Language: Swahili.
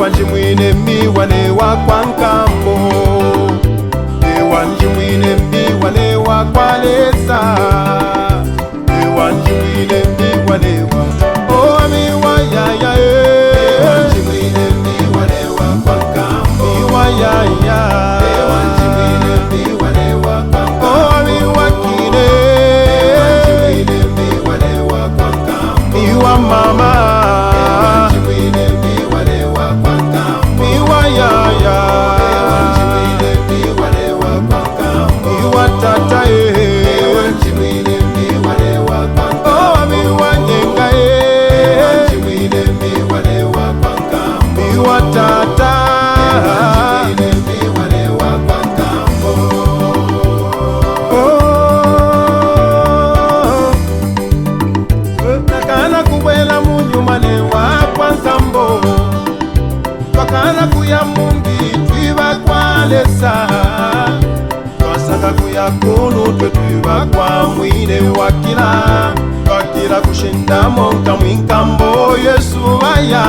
Ewanjimwine miwane wa kwa nkambo, ewanjimwine miwane wa kwa lesa, ewanjimwine miwane wa oh miwa ya ya ewanjimwine miwane wa kwa nkambo, miwa ya ya ewanjimwine miwane wa kwa nkambo, oh miwa kine ewanjimwine miwane wa kwa nkambo, miwa mama ewanjimwine miwane wa kwa nkambo, miwa ya ya ewanjimwine miwane wa kwa nkambo, miwa tata ewanjimwine miwane wa kwa nkambo, oh miwa nyenga ewanjimwine miwane wa kwa nkambo, miwa tata ewanjimwine miwane wa kwa nkambo. Nakana kubwela munyumane wa kwa nkambo, twakana kuya mungi twiba kwa lesa, twasaka kuya kunu twe twiba kwa mwine wakila, twakila kushinda monka mwinkambo Yesu vaya